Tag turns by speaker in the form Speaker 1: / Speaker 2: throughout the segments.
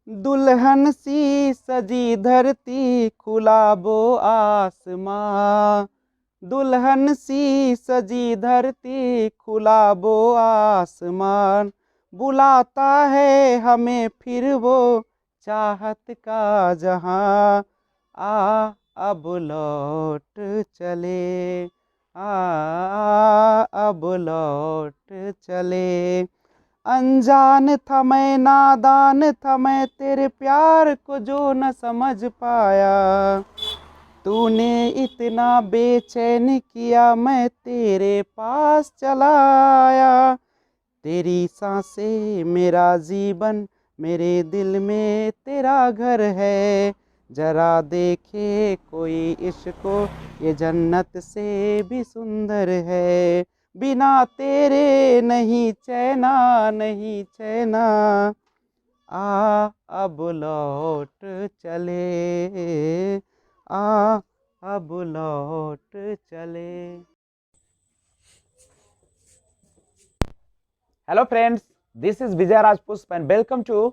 Speaker 1: दुल्हन सी सजी धरती खुला वो आसमां, दुल्हन सी सजी धरती खुला वो आसमान, बुलाता है हमें फिर वो चाहत का जहां। आ अब लौट चले, अब लौट चले। अनजान था मैं, नादान था मैं, तेरे प्यार को जो न समझ पाया। तूने इतना बेचैन किया, मैं तेरे पास चला आया। तेरी सांसें मेरा जीवन, मेरे दिल में तेरा घर है। जरा देखे कोई इश्को, ये जन्नत से भी सुंदर है। बिना तेरे नहीं चैना, नहीं चैना। आ अब लौट चले, आ अब लौट चले। Hello friends, this is Vijay Rajpushp and welcome to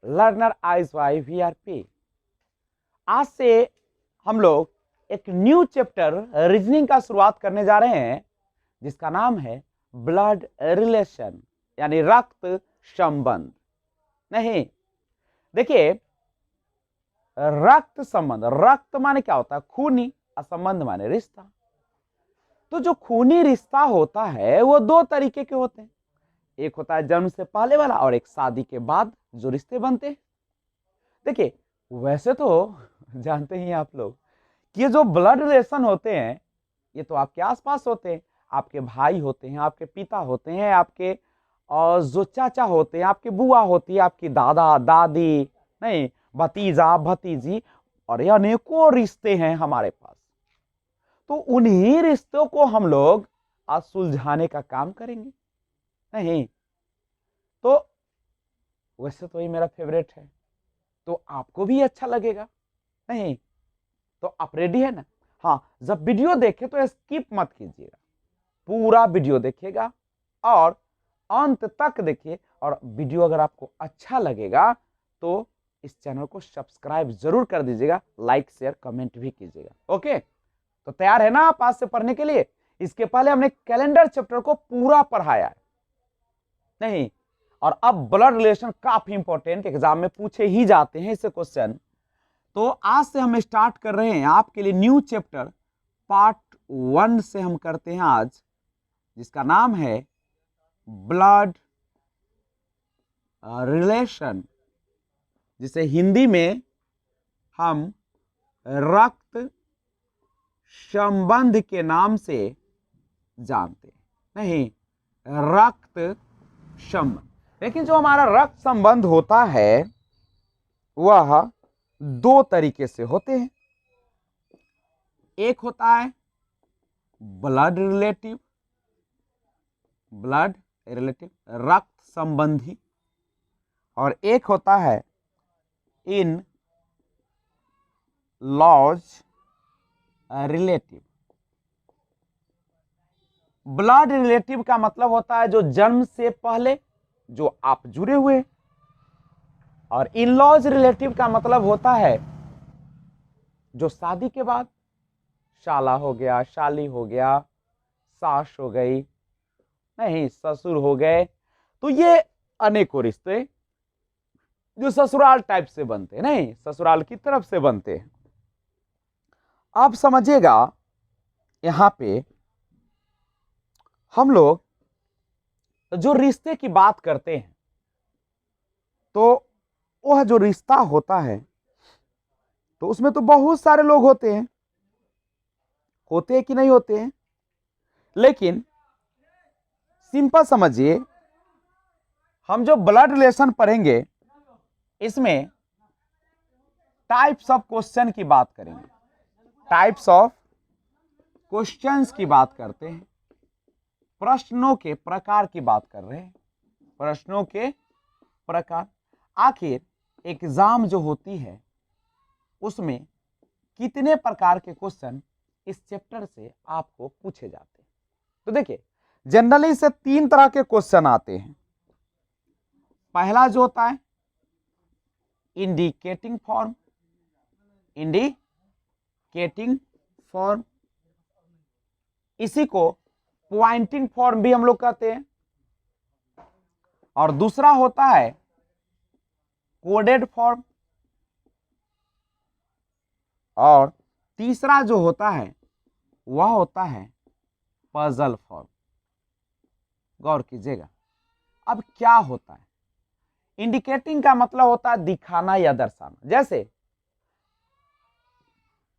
Speaker 1: learner eyes by VRP। आज से हम लोग एक न्यू चैप्टर रीजनिंग का शुरुआत करने जा रहे हैं, जिसका नाम है ब्लड रिलेशन, यानी रक्त संबंध। नहीं, देखिए, रक्त संबंध, रक्त माने क्या होता है? खूनी, और संबंध माने रिश्ता। तो जो खूनी रिश्ता होता है वो दो तरीके के होते हैं। एक होता है जन्म से पहले वाला, और एक शादी के बाद जो रिश्ते बनते हैं। देखिए, वैसे तो जानते ही आप लोग कि ये जो ब्लड रिलेशन होते हैं, ये तो आपके आसपास होते हैं। आपके भाई होते हैं, आपके पिता होते हैं, आपके और जो चाचा होते हैं, आपकी बुआ होती है, आपकी दादा दादी, नहीं, भतीजा भतीजी, और ये अनेकों रिश्ते हैं हमारे पास। तो उन्हीं रिश्तों को हम लोग आज सुलझाने का काम करेंगे। नहीं तो वैसे तो ये मेरा फेवरेट है, तो आपको भी अच्छा लगेगा। नहीं तो आप रेडी है ना? हाँ, जब वीडियो देखे तो स्किप मत कीजिएगा, पूरा वीडियो देखिएगा और अंत तक देखिए। और वीडियो अगर आपको अच्छा लगेगा तो इस चैनल को सब्सक्राइब जरूर कर दीजिएगा, लाइक शेयर कमेंट भी कीजिएगा। ओके, तो तैयार है ना आप आज से पढ़ने के लिए? इसके पहले हमने कैलेंडर चैप्टर को पूरा पढ़ाया है, नहीं, और अब ब्लड रिलेशन काफी इंपॉर्टेंट, एग्जाम में पूछे ही जाते हैं इससे क्वेश्चन। तो आज से हम स्टार्ट कर रहे हैं आपके लिए न्यू चैप्टर पार्ट 1 से हम करते हैं आज, जिसका नाम है ब्लड रिलेशन, जिसे हिंदी में हम रक्त संबंध के नाम से जानते हैं। नहीं, रक्त संबंध। लेकिन जो हमारा रक्त संबंध होता है वह दो तरीके से होते हैं। एक होता है ब्लड रिलेटिव, ब्लड रिलेटिव रक्त संबंधी, और एक होता है in laws relative. Blood relative का मतलब होता है जो जन्म से पहले जो आप जुड़े हुए, और इन लॉज रिलेटिव का मतलब होता है जो शादी के बाद, शाला हो गया, शाली हो गया, सास हो गई, नहीं, ससुर हो गए। तो ये अनेकों रिश्ते जो ससुराल टाइप से बनते हैं, नहीं, ससुराल की तरफ से बनते हैं। आप समझिएगा, यहां पे हम लोग जो रिश्ते की बात करते हैं, तो वह जो रिश्ता होता है तो उसमें तो बहुत सारे लोग होते हैं, होते हैं कि नहीं होते हैं। लेकिन सिंपल समझिए, हम जो ब्लड रिलेशन पढ़ेंगे इसमें टाइप्स ऑफ क्वेश्चन की बात करेंगे, टाइप्स ऑफ क्वेश्चंस की बात करते हैं, प्रश्नों के प्रकार की बात कर रहे हैं, प्रश्नों के प्रकार। आखिर एग्जाम जो होती है उसमें कितने प्रकार के क्वेश्चन इस चैप्टर से आपको पूछे जाते हैं? तो देखिए, जनरली से 3 तरह के क्वेश्चन आते हैं। पहला जो होता है इंडिकेटिंग फॉर्म, इंडिकेटिंग फॉर्म, इसी को पॉइंटिंग फॉर्म भी हम लोग कहते हैं। और दूसरा होता है कोडेड फॉर्म, और तीसरा जो होता है वह होता है पजल फॉर्म। गौर कीजिएगा, अब क्या होता है? इंडिकेटिंग का मतलब होता है दिखाना या दर्शाना। जैसे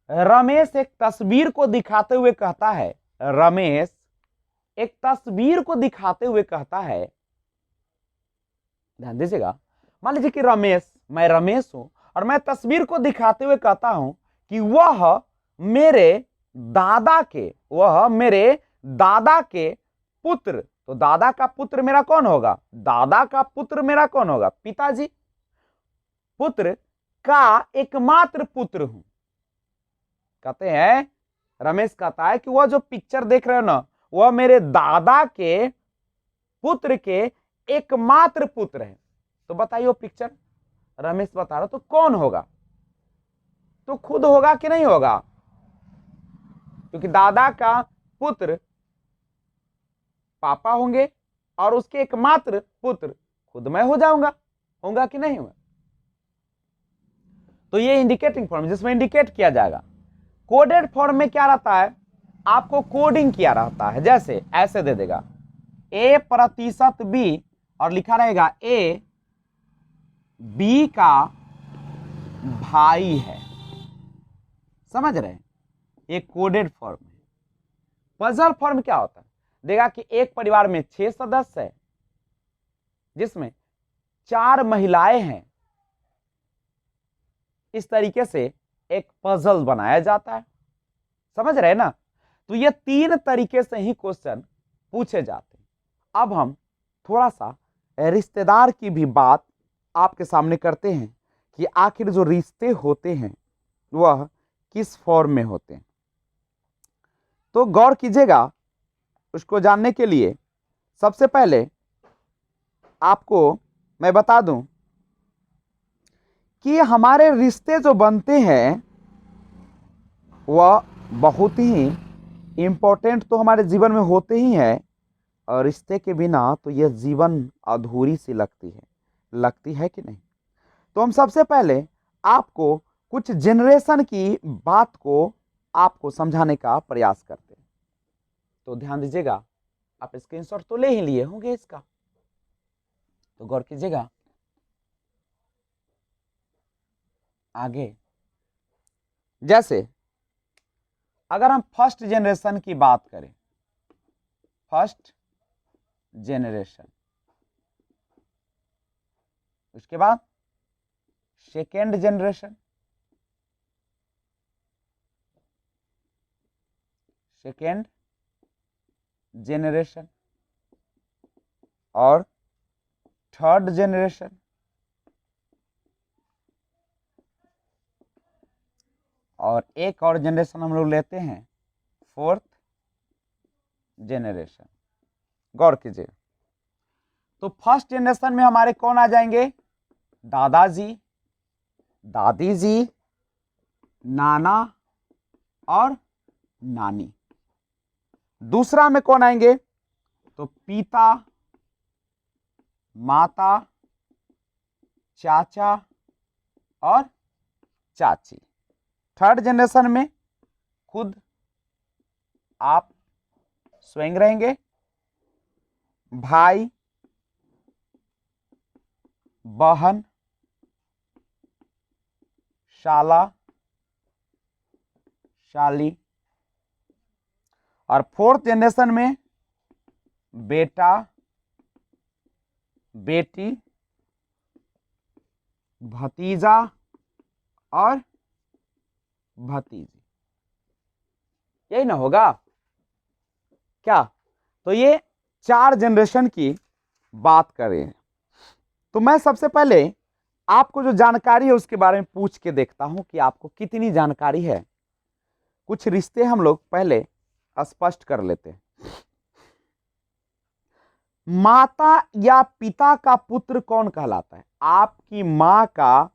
Speaker 1: रमेश एक तस्वीर को दिखाते हुए कहता है, रमेश एक तस्वीर को दिखाते हुए कहता है, ध्यान दीजिएगा, मान लीजिए कि मैं रमेश हूं और मैं तस्वीर को दिखाते हुए कहता हूं कि वह मेरे दादा के पुत्र, तो दादा का पुत्र मेरा कौन होगा? दादा का पुत्र मेरा कौन होगा? पिताजी। पुत्र का एकमात्र पुत्र हूं। कहते हैं, रमेश कहता है कि वह जो पिक्चर देख रहे हो ना, वह मेरे दादा के पुत्र के एकमात्र पुत्र है। तो बताइए वो पिक्चर रमेश बता रहा, तो कौन होगा? तो खुद होगा कि नहीं होगा? क्योंकि दादा का पुत्र पापा होंगे और उसके एकमात्र पुत्र खुद मैं हो जाऊंगा, होगा कि नहीं होगा? तो ये इंडिकेटिंग फॉर्म जिसमें इंडिकेट किया जाएगा। कोडेड फॉर्म में क्या रहता है? आपको कोडिंग किया रहता है। जैसे ऐसे दे देगा A% B और लिखा रहेगा A B का भाई है। समझ रहे हैं? ये कोडेड फॉर्म है। पजल फॉर्म क्या होता है? देगा कि एक परिवार में 6 सदस्य है, जिसमें 4 महिलाएं हैं। इस तरीके से एक पजल बनाया जाता है। समझ रहे हैं ना? तो ये 3 तरीके से ही क्वेश्चन पूछे जाते हैं। अब हम थोड़ा सा रिश्तेदार की भी बात आपके सामने करते हैं कि आखिर जो रिश्ते होते हैं वह किस फॉर्म में होते हैं। तो गौर कीजिएगा, उसको जानने के लिए सबसे पहले आपको मैं बता दूं कि हमारे रिश्ते जो बनते हैं वह बहुत ही इंपॉर्टेंट तो हमारे जीवन में होते ही हैं, और रिश्ते के बिना तो यह जीवन अधूरी सी लगती है कि नहीं? तो हम सबसे पहले आपको कुछ जनरेशन की बात को आपको समझाने का प्रयास करते हैं। तो ध्यान दीजिएगा, आप स्क्रीनशॉट तो ले ही लिए होंगे इसका, तो गौर कीजिएगा। आगे जैसे अगर हम फर्स्ट जनरेशन की बात करें, फर्स्ट जनरेशन, उसके बाद सेकेंड जनरेशन, और थर्ड जनरेशन, और एक और जनरेशन हम लोग लेते हैं फोर्थ जनरेशन। गौर कीजिए, तो फर्स्ट जनरेशन में हमारे कौन आ जाएंगे? दादाजी, दादी जी, नाना और नानी। दूसरा में कौन आएंगे? तो पिता, माता, चाचा और चाची। थर्ड जनरेशन में खुद आप स्वयं रहेंगे, भाई, बहन, शाला, शाली। और फोर्थ जनरेशन में बेटा, बेटी, भतीजा और भतीजी। यही ना होगा क्या? तो ये 4 जनरेशन की बात करें, तो मैं सबसे पहले आपको जो जानकारी है उसके बारे में पूछ के देखता हूं कि आपको कितनी जानकारी है। कुछ रिश्ते हम लोग पहले स्पष्ट कर लेते हैं। माता या पिता का पुत्र कौन कहलाता है? आपकी मां का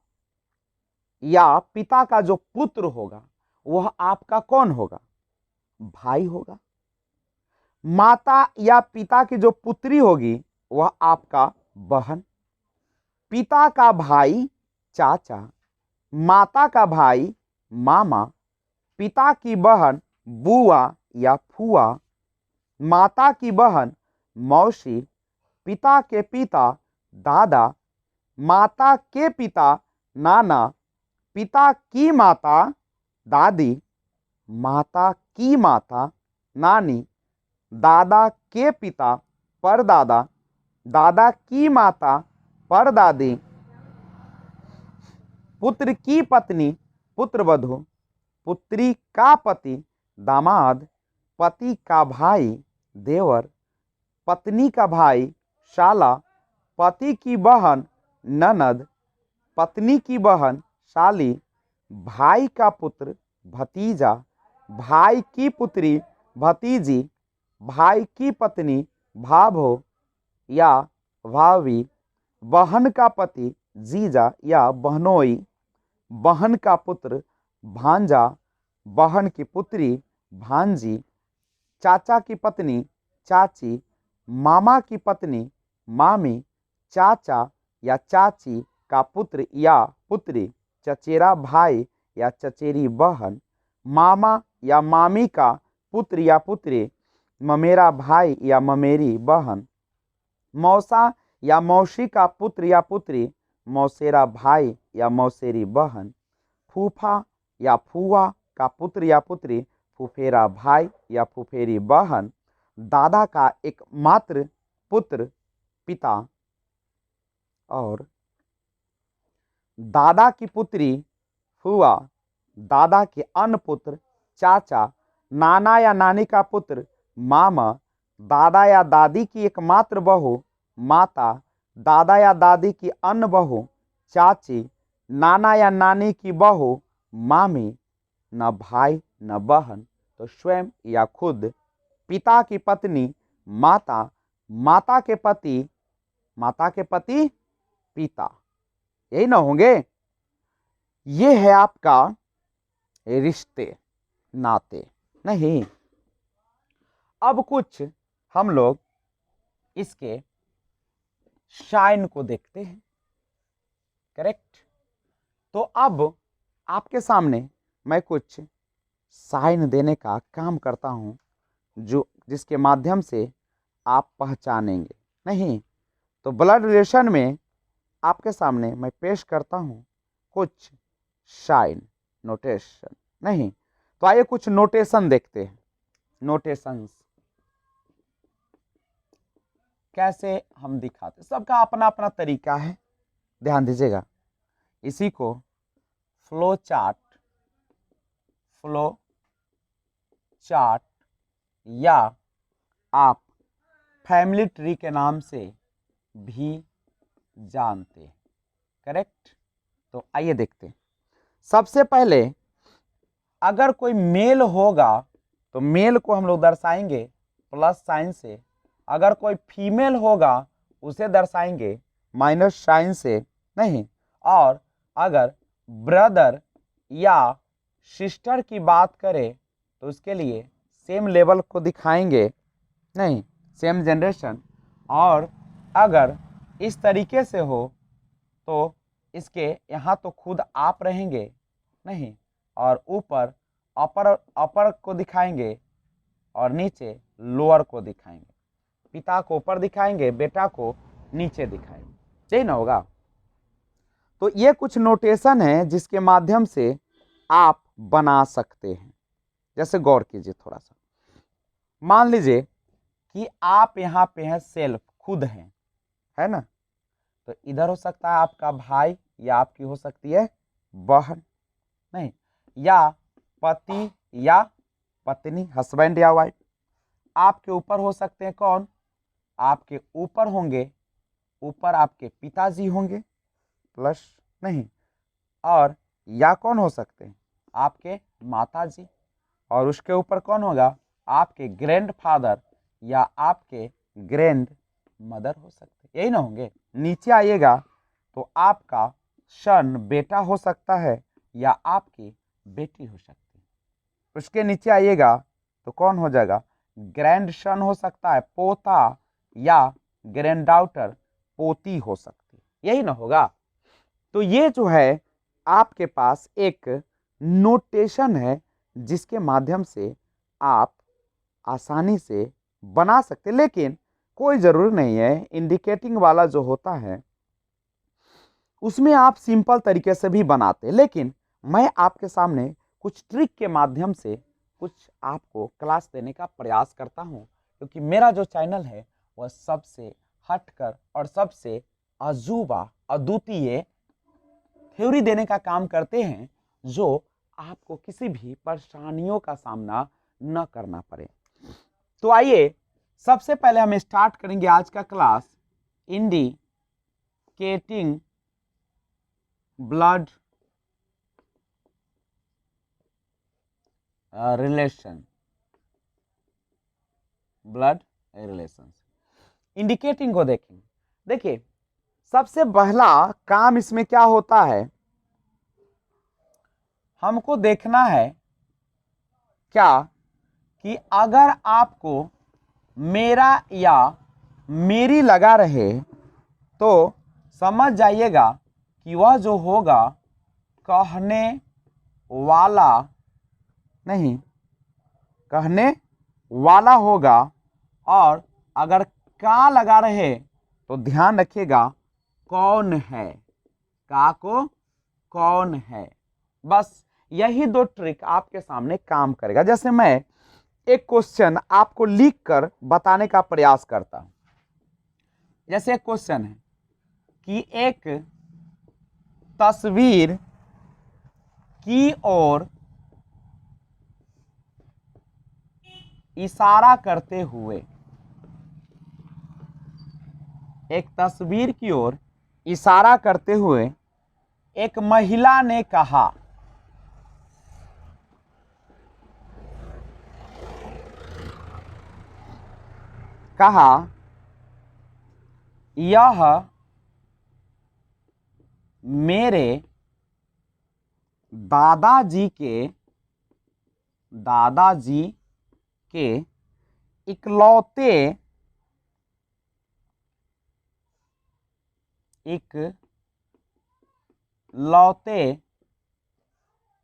Speaker 1: या पिता का जो पुत्र होगा वह आपका कौन होगा? भाई होगा। माता या पिता की जो पुत्री होगी वह आपका बहन। पिता का भाई चाचा, माता का भाई मामा, पिता की बहन बुआ या फुआ, माता की बहन मौसी, पिता के पिता दादा, माता के पिता नाना, पिता की माता दादी, माता की माता नानी, दादा के पिता परदादा, दादा की माता परदादी, पुत्र की पत्नी पुत्रवधू, पुत्री का पति दामाद, पति का भाई देवर, पत्नी का भाई शाला, पति की बहन ननद, पत्नी की बहन साली, भाई का पुत्र भतीजा, भाई की पुत्री भतीजी, भाई की पत्नी भाभो या भाभी, बहन का पति जीजा या बहनोई, बहन का पुत्र भांजा, बहन की पुत्री भांजी, चाचा की पत्नी चाची, मामा की पत्नी मामी, चाचा या चाची का पुत्र या पुत्री, चचेरा भाई या चचेरी बहन, मामा या मामी का पुत्र या पुत्री, ममेरा भाई या ममेरी बहन, मौसा या मौसी का पुत्र या पुत्री, मौसेरा भाई या मौसेरी बहन, फूफा या फूआ का पुत्र या पुत्री, फुफेरा भाई या फुफेरी बहन, दादा का एकमात्र पुत्र पिता और दादा की पुत्री फुआ, दादा के अन्य पुत्र चाचा, नाना या नानी का पुत्र मामा, दादा या दादी की एकमात्र बहू माता, दादा या दादी की अन्य बहू चाची, नाना या नानी की बहू मामी, न भाई न बहन तो स्वयं या खुद, पिता की पत्नी माता, माता के पति पिता। यही ना होंगे? ये है आपका रिश्ते नाते। नहीं, अब कुछ हम लोग इसके साइन को देखते हैं। करेक्ट? तो अब आपके सामने मैं कुछ साइन देने का काम करता हूं जो जिसके माध्यम से आप पहचानेंगे। नहीं तो ब्लड रिलेशन में आपके सामने मैं पेश करता हूं कुछ साइन नोटेशन। नहीं तो आइए कुछ नोटेशन देखते हैं। नोटेशंस कैसे हम दिखाते, सबका अपना अपना तरीका है, ध्यान दीजिएगा। इसी को फ्लो चार्ट या आप फैमिली ट्री के नाम से भी जानते हैं। करेक्ट? तो आइए देखते हैं। सबसे पहले अगर कोई मेल होगा तो मेल को हम लोग दर्शाएंगे प्लस साइन से, अगर कोई फीमेल होगा उसे दर्शाएंगे माइनस साइन से। नहीं, और अगर ब्रदर या सिस्टर की बात करें तो उसके लिए सेम लेवल को दिखाएंगे, नहीं सेम जनरेशन। और अगर इस तरीके से हो तो इसके यहाँ तो खुद आप रहेंगे, नहीं, और ऊपर अपर को दिखाएंगे और नीचे लोअर को दिखाएंगे। पिता को ऊपर दिखाएंगे, बेटा को नीचे दिखाएंगे। सही ना होगा? तो ये कुछ नोटेशन है जिसके माध्यम से आप बना सकते हैं। जैसे गौर कीजिए थोड़ा सा, मान लीजिए कि आप यहाँ पे हैं, सेल्फ खुद हैं, है ना? तो इधर हो सकता है आपका भाई या आपकी हो सकती है बहन, नहीं, या पति या पत्नी, हस्बैंड या वाइफ। आपके ऊपर हो सकते हैं कौन? आपके ऊपर होंगे, ऊपर आपके पिताजी होंगे प्लस, नहीं, और या कौन हो सकते हैं? आपके माताजी। और उसके ऊपर कौन होगा? आपके ग्रैंडफादर या आपके ग्रैंड मदर हो सकते, यही ना होंगे। नीचे आइएगा तो आपका सन बेटा हो सकता है, या आपकी बेटी हो सकती है। उसके नीचे आइएगा तो कौन हो जाएगा, ग्रैंडसन हो सकता है, पोता, या ग्रैंडडॉटर, पोती हो सकती है, यही ना होगा। तो ये जो है आपके पास एक नोटेशन है जिसके माध्यम से आप आसानी से बना सकते, लेकिन कोई जरूरी नहीं है। इंडिकेटिंग वाला जो होता है उसमें आप सिंपल तरीके से भी बनाते, लेकिन मैं आपके सामने कुछ ट्रिक के माध्यम से कुछ आपको क्लास देने का प्रयास करता हूं, क्योंकि मेरा जो चैनल है वह सबसे हटकर और सबसे अजूबा अद्वितीय थ्योरी देने का काम करते हैं, जो आपको किसी भी परेशानियों का सामना न करना पड़े। तो आइए सबसे पहले हम स्टार्ट करेंगे आज का class, indicating blood relation, blood relation. Indicating को देखेंगे। देखिए सबसे पहला काम इसमें क्या होता है, हमको देखना है क्या कि अगर आपको मेरा या मेरी लगा रहे तो समझ जाइएगा कि वह जो होगा कहने वाला नहीं, कहने वाला होगा। और अगर का लगा रहे तो ध्यान रखिएगा कौन है, का को कौन है। बस यही दो ट्रिक आपके सामने काम करेगा। जैसे मैं एक क्वेश्चन आपको लिख कर बताने का प्रयास करता हूं। जैसे एक क्वेश्चन है कि एक तस्वीर की ओर इशारा करते हुए, एक तस्वीर की ओर इशारा करते हुए एक महिला ने कहा, यह मेरे दादाजी के इकलौते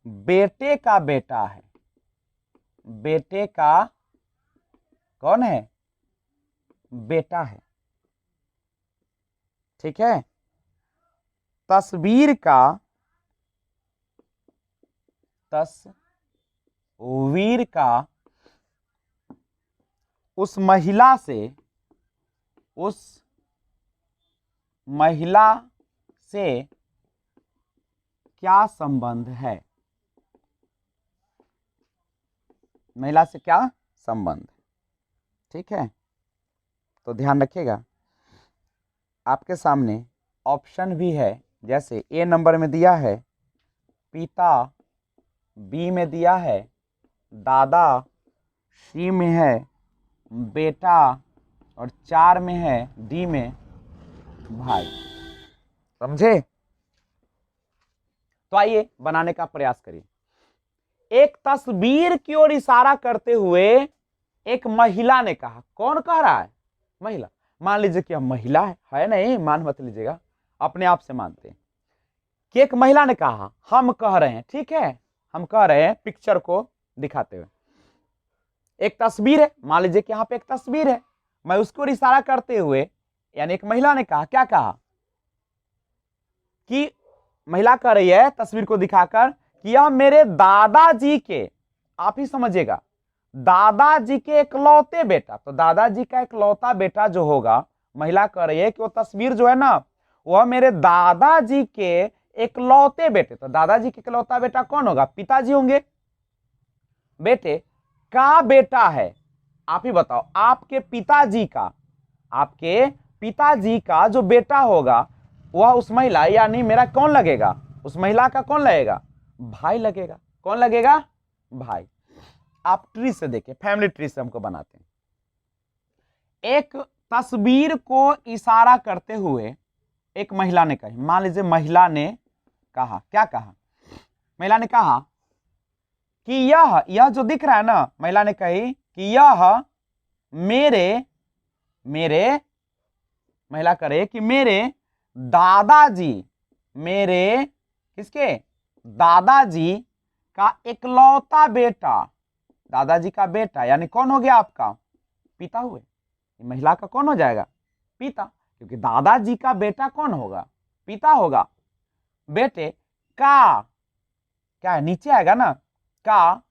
Speaker 1: बेटे का बेटा है। बेटे का कौन है, बेटा है। ठीक है। तस्वीर का उस महिला से क्या संबंध है, महिला से क्या संबंध। ठीक है, तो ध्यान रखिएगा आपके सामने ऑप्शन भी है। जैसे ए नंबर में दिया है पिता, बी में दिया है दादा, सी में है बेटा, और 4 में है डी में भाई। समझे? तो आइए बनाने का प्रयास करिए। एक तस्वीर की ओर इशारा करते हुए एक महिला ने कहा। कौन कह रहा है, महिला। मान लीजिए कि हम महिला है नहीं, मान मत लीजिएगा, अपने आप से मानते हैं कि एक महिला ने कहा, हम कह रहे हैं। ठीक है, हम कह रहे हैं पिक्चर को दिखाते हुए। एक तस्वीर है, मान लीजिए कि यहाँ पे एक तस्वीर है, मैं उसको इशारा करते हुए, यानी एक महिला ने कहा, क्या कहा कि महिला कह रही है तस्वीर को दिखाकर कि यह मेरे दादाजी के, आप ही समझिएगा, दादाजी के इकलौते बेटा। तो दादाजी का इकलौता बेटा जो होगा, महिला कह रही है कि वो तस्वीर जो है ना, वह मेरे दादाजी के इकलौते बेटे। तो दादाजी के इकलौता बेटा कौन होगा, पिताजी होंगे। बेटे का बेटा है, आप ही बताओ, आपके पिताजी का जो बेटा होगा वह उस महिला, यानी मेरा कौन लगेगा, उस महिला का कौन लगेगा, भाई लगेगा। कौन लगेगा, भाई। आप ट्री से देखिए, फैमिली ट्री से हमको बनाते हैं। एक तस्वीर को इशारा करते हुए एक महिला ने कही, मान लीजिए महिला ने कहा, क्या कहा, महिला ने कहा कि यह जो दिख रहा है ना, महिला ने कही कि यह मेरे महिला करे कि मेरे दादाजी, मेरे किसके, दादाजी का इकलौता बेटा, दादाजी का बेटा यानी कौन हो गया आपका, पिता हुए। महिला का कौन हो जाएगा, पिता, क्योंकि दादाजी का बेटा कौन होगा, पिता होगा। बेटे का क्या है, नीचे आएगा ना, का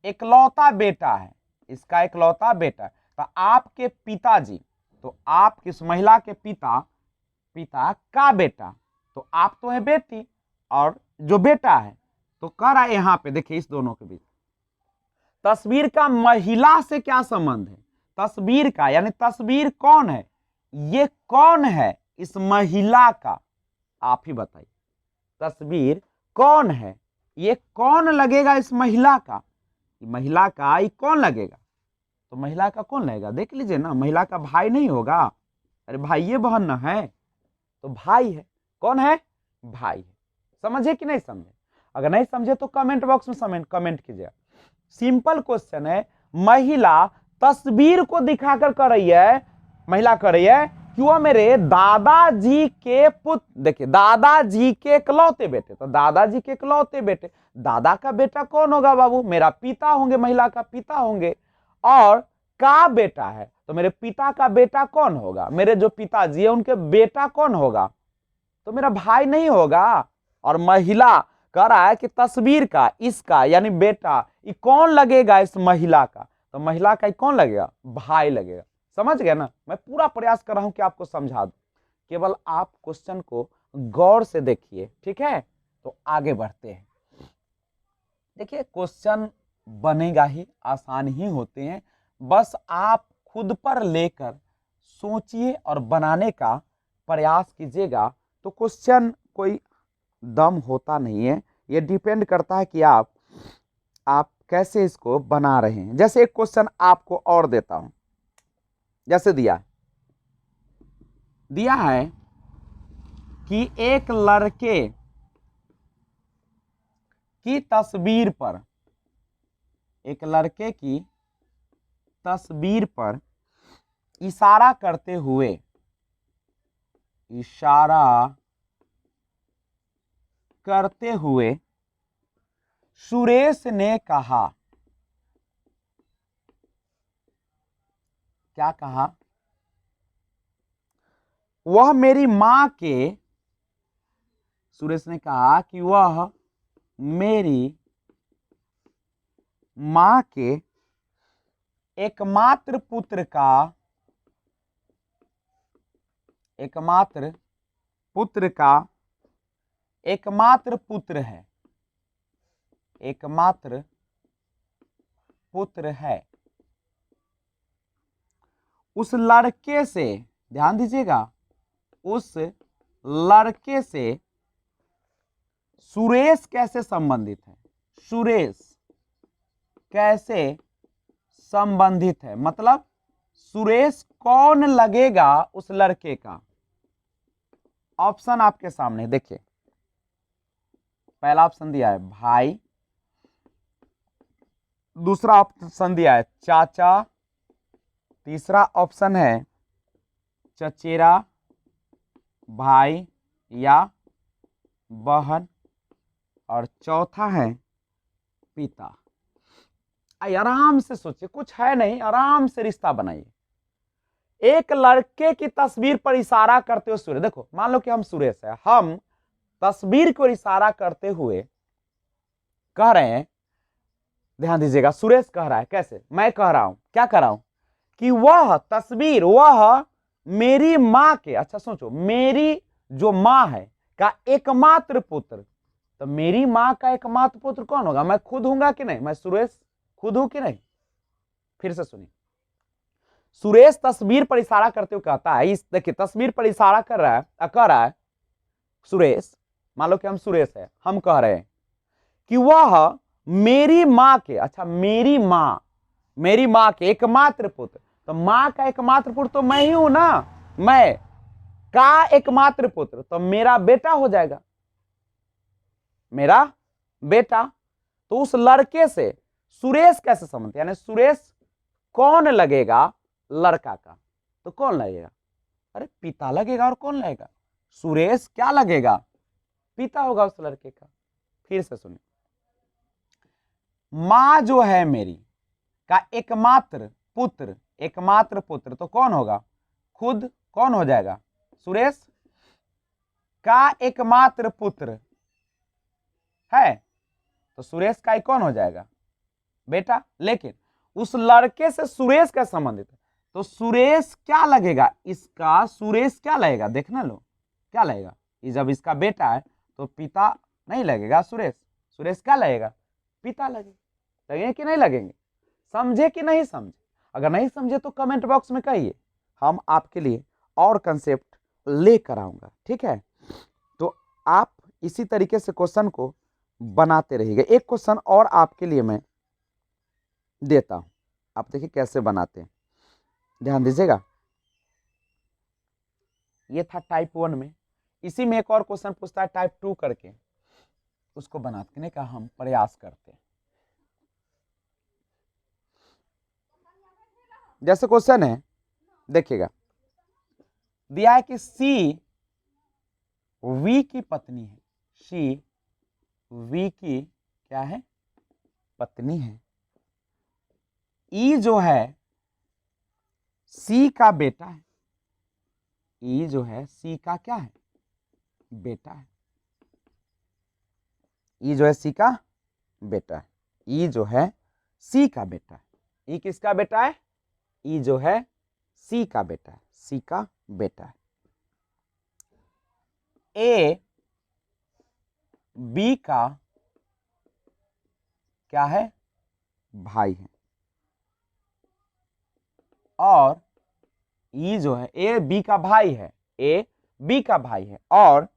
Speaker 1: इकलौता बेटा है, इसका इकलौता बेटा। तो आपके पिताजी, तो आप किस महिला के पिता का बेटा, तो आप तो है बेटी और जो बेटा है, तो कह रहा है यहां पे देखिए इस दोनों के बीच तस्वीर का महिला से क्या संबंध है, तस्वीर का यानी तस्वीर कौन है, ये कौन है इस महिला का, आप ही बताइए, तस्वीर कौन है, ये कौन लगेगा इस महिला का, महिला का ये कौन लगेगा, तो महिला का कौन लगेगा, देख लीजिए ना, महिला का भाई नहीं होगा, अरे भाई ये बहन ना है, तो भाई है, कौन है, भाई है। समझे कि नहीं समझे, अगर नहीं समझे तो कमेंट बॉक्स में कमेंट कीजिए। सिंपल क्वेश्चन है, महिला तस्वीर को दिखाकर कर रही है, महिला कर रही है कि वह मेरे दादाजी के पुत्र, देखिए दादाजी के इकलौते बेटे, तो दादाजी के इकलौते बेटे, दादा का बेटा कौन होगा बाबू, मेरा पिता होंगे, महिला का पिता होंगे, और का बेटा है तो मेरे पिता का बेटा कौन होगा, मेरे जो पिताजी है उनके बेटा कौन होगा, तो मेरा भाई नहीं होगा। और महिला कह रहा है कि तस्वीर का, इसका यानी बेटा, ये कौन लगेगा इस महिला का, तो महिला का कौन लगेगा, भाई लगेगा। समझ गया ना, मैं पूरा प्रयास कर रहा हूं कि आपको समझा दूं, केवल आप क्वेश्चन को गौर से देखिए, ठीक है। तो आगे बढ़ते हैं, देखिए क्वेश्चन बनेगा ही, आसान ही होते हैं, बस आप खुद पर लेकर सोचिए और बनाने का प्रयास कीजिएगा। तो क्वेश्चन कोई दम होता नहीं है, ये डिपेंड करता है कि आप कैसे इसको बना रहे हैं। जैसे एक क्वेश्चन आपको और देता हूं, जैसे दिया है कि एक लड़के की तस्वीर पर, एक लड़के की तस्वीर पर इशारा करते हुए, इशारा करते हुए सुरेश ने कहा, क्या कहा, वह मेरी मां के, सुरेश ने कहा कि वह मेरी मां के एकमात्र पुत्र का, एकमात्र पुत्र है, एकमात्र पुत्र है। उस लड़के से, ध्यान दीजिएगा, उस लड़के से सुरेश कैसे संबंधित है, सुरेश कैसे संबंधित है, मतलब सुरेश कौन लगेगा उस लड़के का। ऑप्शन आपके सामने देखिए, पहला ऑप्शन दिया है भाई, दूसरा ऑप्शन दिया है चाचा, तीसरा ऑप्शन है चचेरा भाई या बहन, और चौथा है पिता। आराम से सोचिए, कुछ है नहीं, आराम से रिश्ता बनाइए। एक लड़के की तस्वीर पर इशारा करते हुए सुरेश, देखो मान लो कि हम सुरेश है, हम तस्वीर को इशारा करते हुए कह रहे हैं, ध्यान दीजिएगा, सुरेश कह रहा है, कैसे, मैं कह रहा हूं, क्या कह रहा हूं कि वह तस्वीर, वह मेरी मां के, अच्छा सोचो, मेरी जो मां है का एकमात्र पुत्र, तो मेरी मां का एकमात्र पुत्र कौन होगा, मैं खुद हूंगा कि नहीं, मैं सुरेश खुद हूं कि नहीं। फिर से सुनिए, सुरेश तस्वीर पर इशारा करते हुए कहता है, इस देखिए तस्वीर पर इशारा कर रहा है सुरेश, मान लो कि हम सुरेश है, हम कह रहे हैं कि वह मेरी मां के, अच्छा मेरी मां के एकमात्र पुत्र, तो मां का एकमात्र पुत्र तो मैं ही हूं ना, मैं का एकमात्र पुत्र, तो मेरा बेटा हो जाएगा, मेरा बेटा, तो उस लड़के से सुरेश कैसे संबंधित, यानी सुरेश कौन लगेगा लड़का का, तो कौन लगेगा, अरे पिता लगेगा, और कौन लगेगा, सुरेश क्या लगेगा, पिता होगा उस लड़के का। फिर से सुनिए, मां जो है मेरी का एकमात्र पुत्र तो कौन होगा, खुद कौन हो जाएगा, सुरेश का एकमात्र पुत्र है, तो सुरेश का ही कौन हो जाएगा, बेटा। लेकिन उस लड़के से सुरेश का संबंधित है, तो सुरेश क्या लगेगा, इसका सुरेश क्या लगेगा, देखना लो क्या लगेगा, ये जब इसका बेटा है तो पिता नहीं लगेगा, सुरेश क्या लगेगा, पिता लगेगा कि नहीं लगेंगे, समझे कि नहीं समझे। अगर नहीं समझे तो कमेंट बॉक्स में कहिए, हम आपके लिए और कंसेप्ट लेकर आऊंगा, ठीक है। तो आप इसी तरीके से क्वेश्चन को बनाते रहिएगा। एक क्वेश्चन और आपके लिए मैं देता हूं, आप देखिए कैसे बनाते हैं, ध्यान दीजिएगा। ये था टाइप 1 में, इसी में एक और क्वेश्चन पूछता है टाइप 2 करके, उसको बनाने का हम प्रयास करते हैं। जैसे क्वेश्चन है, देखिएगा, दिया है कि सी वी की पत्नी है, सी वी की क्या है, पत्नी है। ई जो है सी का बेटा है, ई जो है सी का क्या है, बेटा है। ई जो है सी का बेटा है, ई जो है सी का बेटा है। ई किसका बेटा है, ई जो है सी का बेटा है, सी का बेटा है। ए बी का क्या है, भाई है। और ई जो है, ए बी का भाई है, ए बी का भाई है, और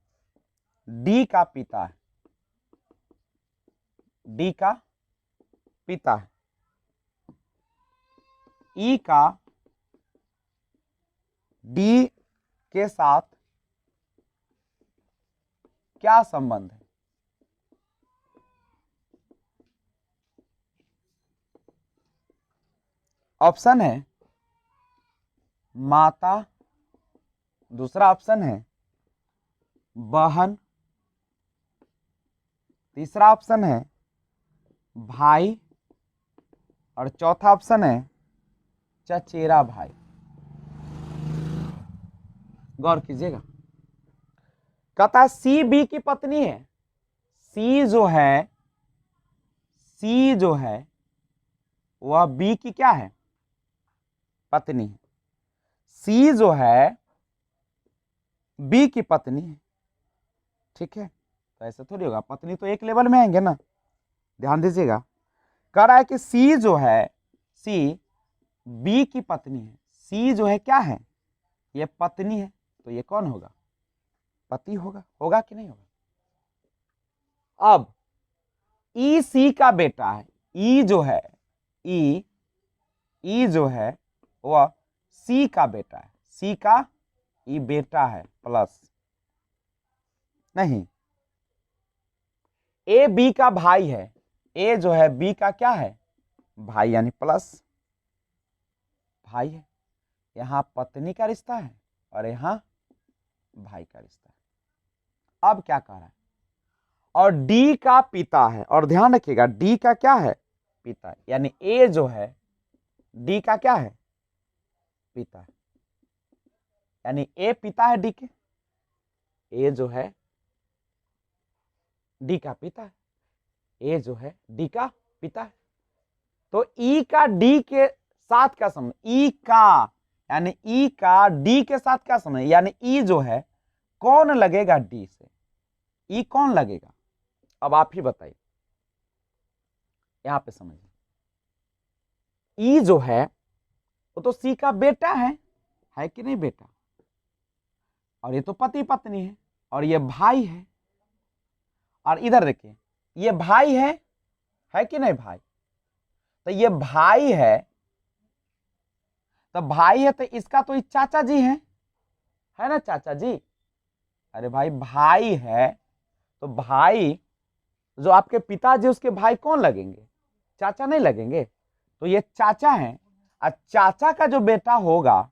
Speaker 1: डी का पिता है, डी का पिता है। ई का डी के साथ क्या संबंध है, ऑप्शन है माता, दूसरा ऑप्शन है बहन, तीसरा ऑप्शन है भाई, और चौथा ऑप्शन है चचेरा भाई। गौर कीजिएगा, कहता है सी बी की पत्नी है, सी जो है वह बी की क्या है, पत्नी है। सी जो है बी की पत्नी है, ठीक है। तो ऐसा थोड़ी होगा, पत्नी तो एक लेवल में आएंगे ना, ध्यान दीजिएगा। कह रहा है कि सी जो है, सी बी की पत्नी है, सी जो है क्या है, ये पत्नी है, तो ये कौन होगा, पति होगा कि नहीं होगा। अब ई सी का बेटा है, ई जो है, ई जो है वह सी का बेटा है, सी का ई बेटा है प्लस, नहीं, ए बी का भाई है, ए जो है बी का क्या है, भाई, यानी प्लस भाई है। यहां पत्नी का रिश्ता है और यहां भाई का रिश्ता है। अब क्या कह रहा है, और डी का पिता है, और ध्यान रखिएगा डी का क्या है, पिता है, यानी ए जो है डी का क्या है, पिता है, यानी ए पिता है डी के, ए जो है डी का पिता है, ए जो है डी का पिता है। तो ई का डी के साथ क्या संबंध, ई का यानी ई का डी के साथ क्या संबंध, यानी ई जो है कौन लगेगा डी से, ई कौन लगेगा, अब आप ही बताइए, यहां पे समझिए। ई जो है वो तो सी का बेटा है कि नहीं बेटा, और ये तो पति पत्नी है, और ये भाई है, और इधर देखिए ये भाई है कि नहीं भाई, तो ये भाई है, तो भाई है तो इसका तो चाचा जी है ना चाचा जी, अरे भाई भाई है तो भाई जो आपके पिताजी उसके भाई कौन लगेंगे? चाचा नहीं लगेंगे? तो ये चाचा हैं, और चाचा का जो बेटा होगा,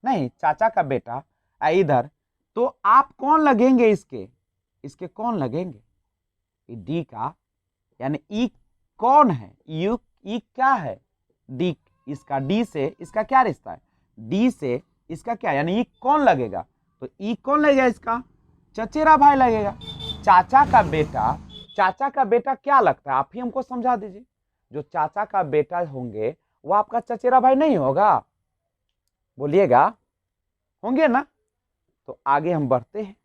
Speaker 1: नहीं चाचा का बेटा इधर, तो आप कौन लगेंगे इसके? इसके कौन लगेंगे? डी का, यानी ई कौन है? यू ई क्या है? डी, इसका डी से इसका क्या रिश्ता है? डी से इसका क्या, यानी ई कौन लगेगा? तो ई कौन लगेगा इसका? चचेरा भाई लगेगा। चाचा का बेटा, चाचा का बेटा क्या लगता है? आप ही हमको समझा दीजिए। जो चाचा का बेटा होंगे वो आपका चचेरा भाई नहीं होगा? बोलिएगा, होंगे ना? तो आगे हम बढ़ते हैं।